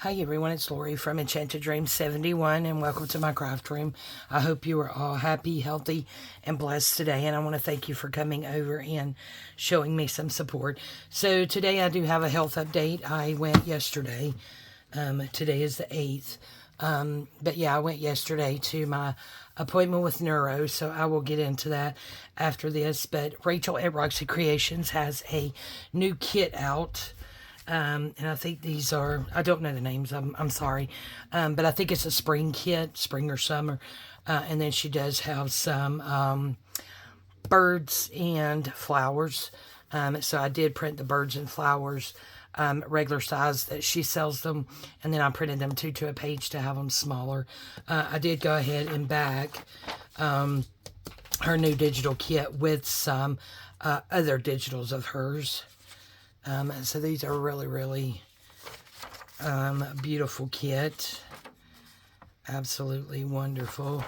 Hi everyone, it's Lori from Enchanted Dream 71 and welcome to my craft room. I hope you are all happy, healthy, and blessed today, and I want to thank you for coming over and showing me some support. So today I do have a health update. I went yesterday. Today is the 8th. But yeah, I went yesterday to my appointment with Neuro, so I will get into that after this. But Rachel at Roxy Creations has a new kit out. And I think these are, I don't know the names, I'm sorry. But I think it's a spring kit, spring or summer. And then she does have some birds and flowers. So I did print the birds and flowers regular size that she sells them. And then I printed them two to a page to have them smaller. I did go ahead and back her new digital kit with some other digitals of hers. So these are really beautiful kit. Absolutely wonderful.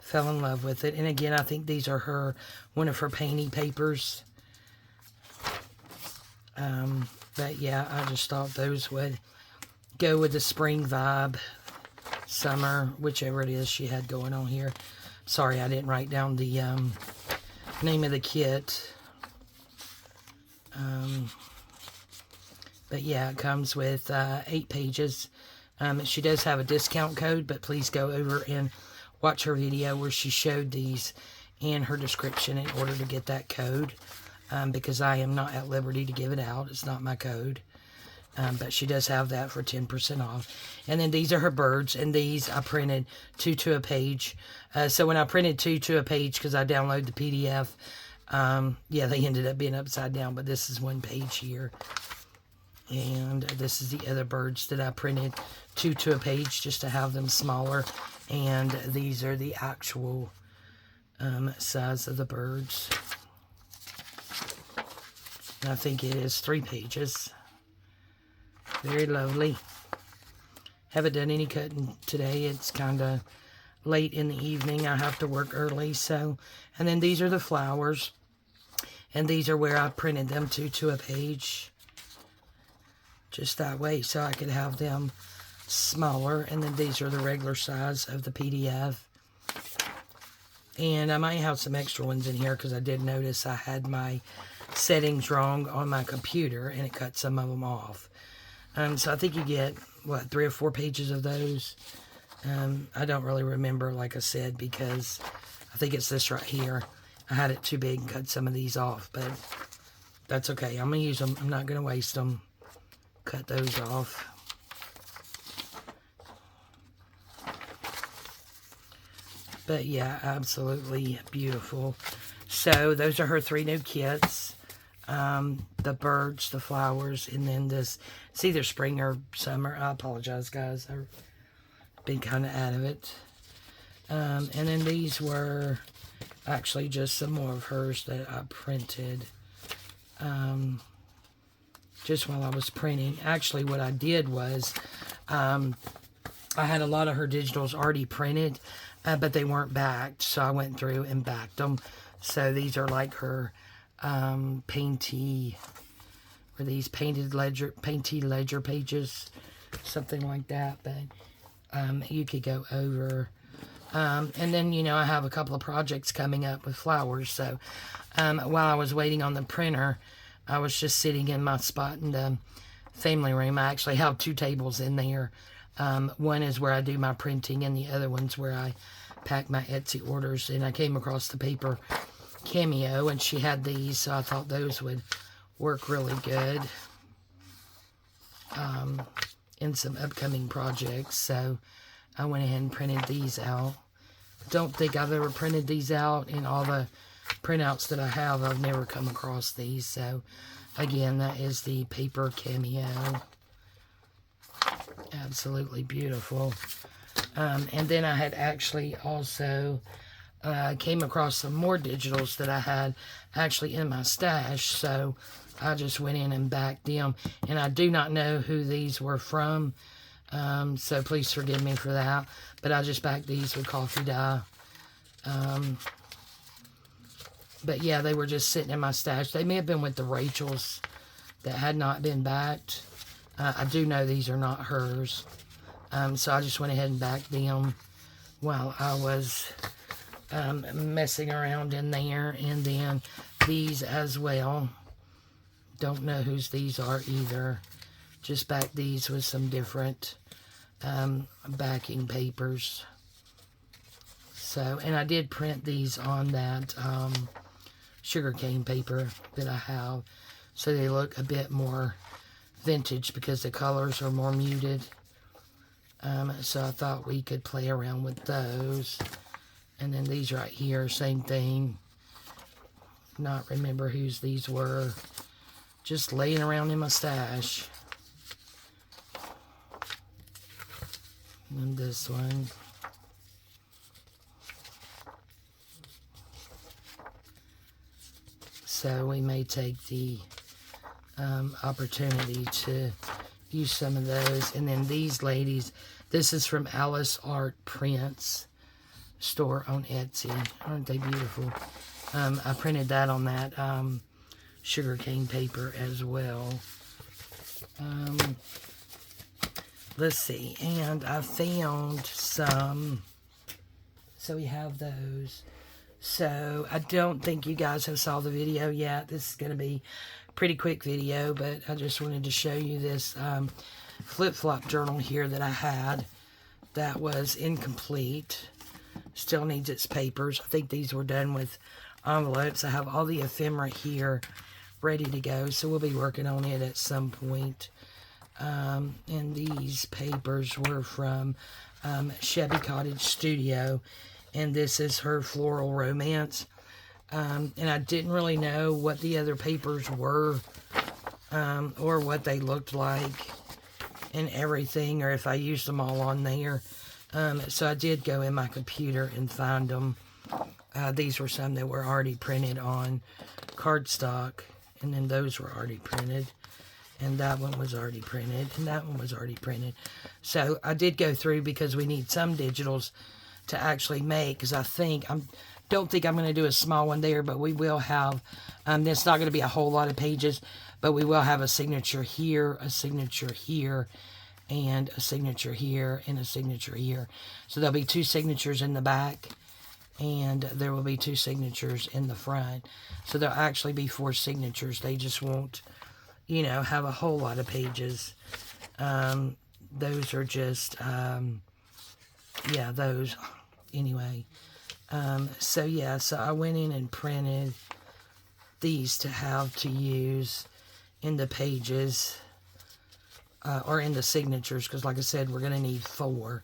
Fell in love with it. And again, I think these are one of her painting papers. But yeah, I just thought those would go with the spring vibe, summer, whichever it is she had going on here. Sorry, I didn't write down the name of the kit. But yeah, it comes with 8 pages. She does have a discount code, but please go over and watch her video where she showed these and her description in order to get that code. Because I am not at liberty to give it out. It's not my code. But she does have that for 10% off. And then these are her birds. And these I printed 2 to a page. So when I printed 2 to a page, because I downloaded the PDF, yeah, they ended up being upside down. But this is 1 page here. And this is the other birds that I printed 2 to a page just to have them smaller. And these are the actual size of the birds. And I think it is 3 pages. Very lovely. Haven't done any cutting today. It's kind of late in the evening. I have to work early. So, and then these are the flowers. And these are where I printed them 2 to a page. Just that way, so I could have them smaller. And then these are the regular size of the PDF. And I might have some extra ones in here because I did notice I had my settings wrong on my computer and it cut some of them off. So I think you get, what, 3 or 4 pages of those. I don't really remember, like I said, because I think it's this right here. I had it too big and cut some of these off, but that's okay. I'm going to use them. I'm not going to waste them. Cut those off. But yeah, absolutely beautiful. So those are her 3 new kits. The birds, the flowers, and then this. It's either spring or summer. I apologize, guys. I've been kind of out of it. And then these were actually just some more of hers that I printed. Just while I was printing. Actually, what I did was, I had a lot of her digitals already printed, but they weren't backed, so I went through and backed them. So these are like her painty, or these painty ledger pages, something like that. But you could go over. And then, you know, I have a couple of projects coming up with flowers. So while I was waiting on the printer, I was just sitting in my spot in the family room. I actually have 2 tables in there. One is where I do my printing, and the other one's where I pack my Etsy orders. And I came across the paper Cameo, and she had these, so I thought those would work really good in some upcoming projects. So I went ahead and printed these out. Don't think I've ever printed these out. In all the printouts that I have, I've never come across these. So again, that is the paper Cameo. Absolutely beautiful. And then I had actually also came across some more digitals that I had actually in my stash. So I just went in and backed them. And I do not know who these were from. So please forgive me for that. But I just backed these with coffee dye. But yeah, they were just sitting in my stash. They may have been with the Rachels that had not been backed. I do know these are not hers. So I just went ahead and backed them while I was messing around in there. And then these as well. Don't know whose these are either. Just back these with some different backing papers. So, and I did print these on that sugarcane paper that I have. So they look a bit more vintage because the colors are more muted. So I thought we could play around with those. And then these right here, same thing. Not remember whose these were. Just laying around in my stash. And this one. So we may take the opportunity to use some of those. And then these ladies, this is from Alice Art Prints store on Etsy. Aren't they beautiful? I printed that on that sugarcane paper as well. Let's see. And I found some. So we have those. So I don't think you guys have saw the video yet. This is going to be a pretty quick video, but I just wanted to show you this flip-flop journal here that I had that was incomplete. Still needs its papers. I think these were done with envelopes. I have all the ephemera here ready to go, so we'll be working on it at some point. And these papers were from Chevy Cottage Studio. And this is her Floral Romance. And I didn't really know what the other papers were. Or what they looked like. And everything. Or if I used them all on there. So I did go in my computer and find them. These were some that were already printed on cardstock. And then those were already printed. And that one was already printed. And that one was already printed. So I did go through because we need some digitals to actually make, because I don't think I'm going to do a small one there, but we will have, it's not going to be a whole lot of pages, but we will have a signature here, a signature here, and a signature here, and a signature here. So there'll be 2 signatures in the back, and there will be 2 signatures in the front. So there'll actually be 4 signatures. They just won't, you know, have a whole lot of pages. Those are just, yeah, those. Anyway, so yeah, so I went in and printed these to have to use in the pages, or in the signatures, because like I said, we're going to need 4.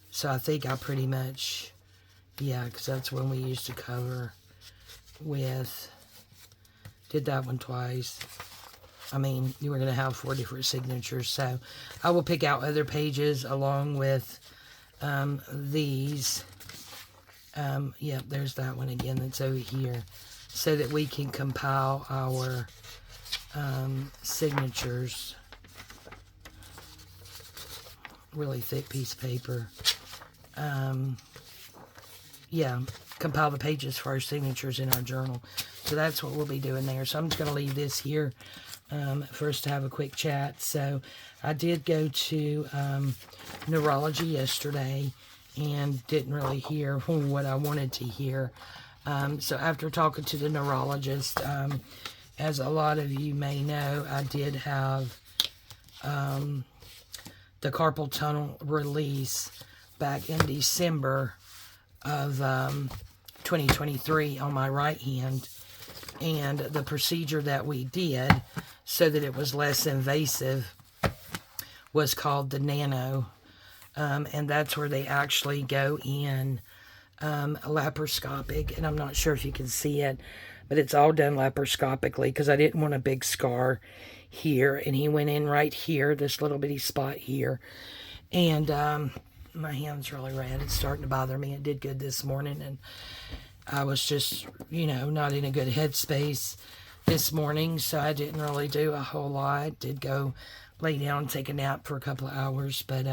So I think I pretty much, yeah, because that's when we used to cover with, did that one twice. I mean, you were going to have 4 different signatures, so I will pick out other pages along with these. Yep, there's that one again that's over here, so that we can compile our signatures. Really thick piece of paper. Yeah, compile the pages for our signatures in our journal. So that's what we'll be doing there. So I'm just going to leave this here for us to have a quick chat. So I did go to neurology yesterday and didn't really hear what I wanted to hear. So after talking to the neurologist, as a lot of you may know, I did have the carpal tunnel release back in December of 2023 on my right hand. And the procedure that we did, so that it was less invasive, was called the nano. And that's where they actually go in laparoscopic. And I'm not sure if you can see it, but it's all done laparoscopically because I didn't want a big scar here. And he went in right here, this little bitty spot here. And my hand's really red. It's starting to bother me. It did good this morning. And I was just, you know, not in a good headspace this morning, so I didn't really do a whole lot. Did go lay down and take a nap for a couple of hours, but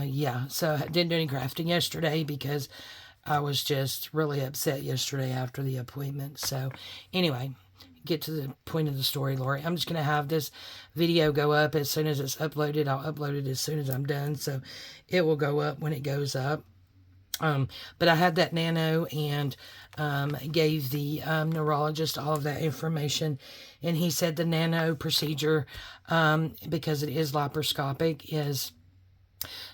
yeah, so I didn't do any crafting yesterday because I was just really upset yesterday after the appointment. So anyway, get to the point of the story, Lori. I'm just going to have this video go up as soon as it's uploaded. I'll upload it as soon as I'm done, so it will go up when it goes up. But I had that nano and gave the neurologist all of that information, and he said the nano procedure, because it is laparoscopic, is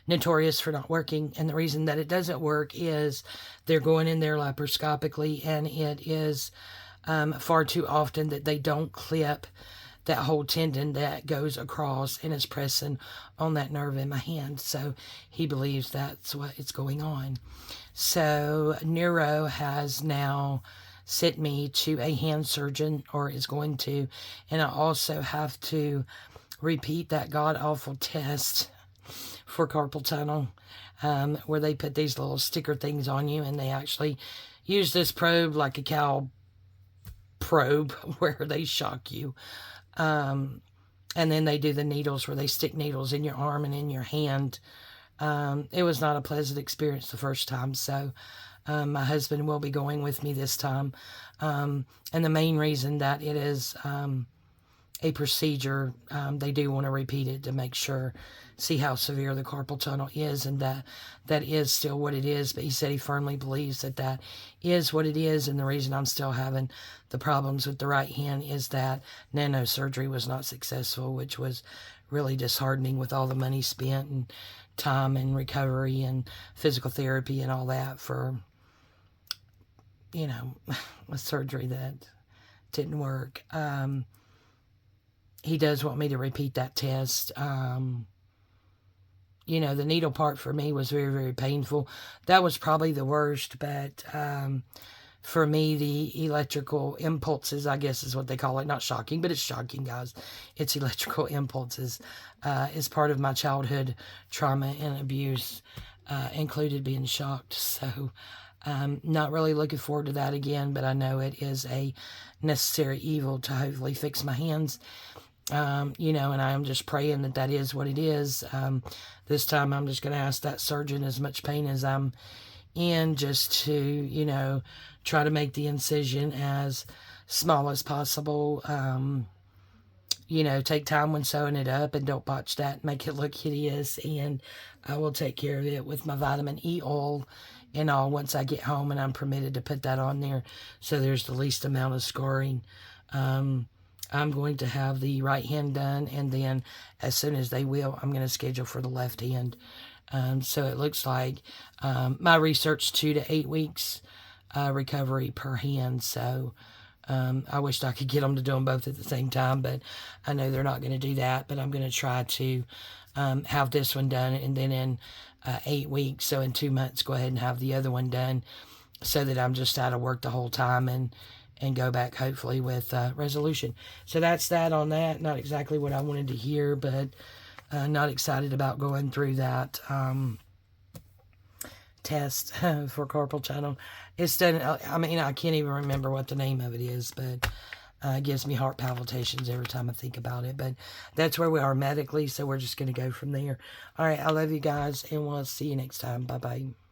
notorious for not working. And the reason that it doesn't work is they're going in there laparoscopically, and it is far too often that they don't clip that whole tendon that goes across and is pressing on that nerve in my hand. So he believes that's what is going on. So Neuro has now sent me to a hand surgeon, or is going to, and I also have to repeat that god-awful test for carpal tunnel, where they put these little sticker things on you, and they actually use this probe like a cow probe where they shock you. And then they do the needles where they stick needles in your arm and in your hand. It was not a pleasant experience the first time, so my husband will be going with me this time. And the main reason that it is a procedure, they do want to repeat it to make sure, see how severe the carpal tunnel is, and that is still what it is. But he said he firmly believes that is what it is, and the reason I'm still having the problems with the right hand is that nano surgery was not successful, which was really disheartening with all the money spent and time and recovery and physical therapy and all that for, you know, a surgery that didn't work. He does want me to repeat that test. You know, the needle part for me was very, very painful. That was probably the worst, but for me, the electrical impulses, I guess is what they call it. Not shocking, but it's shocking, guys. It's electrical impulses. Is part of my childhood trauma and abuse, included being shocked. So, not really looking forward to that again, but I know it is a necessary evil to hopefully fix my hands. You know, and I am just praying that is what it is. This time I'm just going to ask that surgeon, as much pain as I'm in, just to, you know, try to make the incision as small as possible. You know, take time when sewing it up, and don't botch that, make it look hideous, and I will take care of it with my vitamin E oil and all once I get home and I'm permitted to put that on there, so there's the least amount of scarring. I'm going to have the right hand done, and then as soon as they will, I'm going to schedule for the left hand. So it looks like my research 2 to 8 weeks recovery per hand. So I wished I could get them to do them both at the same time, but I know they're not going to do that. But I'm going to try to have this one done, and then in 8 weeks, so in 2 months, go ahead and have the other one done, so that I'm just out of work the whole time and go back hopefully with resolution. So that's that on that. Not exactly what I wanted to hear, but not excited about going through that test for carpal tunnel. It's done, I mean, I can't even remember what the name of it is, but it gives me heart palpitations every time I think about it. But that's where we are medically, so we're just going to go from there. All right, I love you guys, and we'll see you next time. Bye-bye.